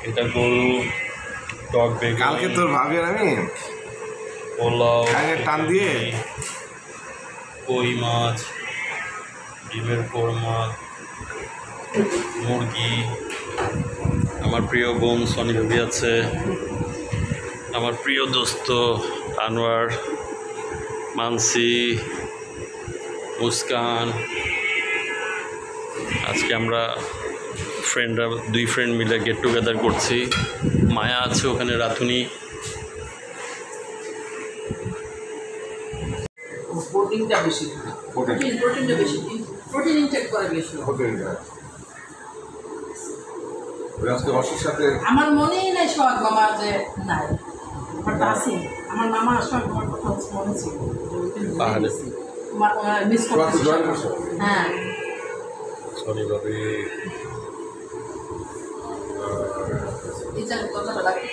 এটা গরু, টক বেগুন, কালকে তোর ভাবি আর আমি পোলাও, টান দিয়ে কই মাছ, ডিমের কোরমা, মুরগি, আমার প্রিয় বোন সনি ভাবি আছে, আমার প্রিয় দোস্ত আনোয়ার, মানসি, মুস্কান। আজকে আমরা ফ্রেন্ডরা 2 ফ্রেন্ড মিলে গেট টুগেদার করছি। মায়া আছে ওখানে, রাধুনি। প্রোটিনটা বেশি, প্রোটিনটা বেশি, প্রোটিন ইনটেক করে বেশি। আজকে অসুর সাথে আমার মনেই নাই সোহাগ মামা যে নাই, বাট আছে আমার মামা সোহাগ মামার কথা মনে ছিল। তোমার মিস করতে, হ্যাঁ সনি ভাবি এই যে কথাটা লাগে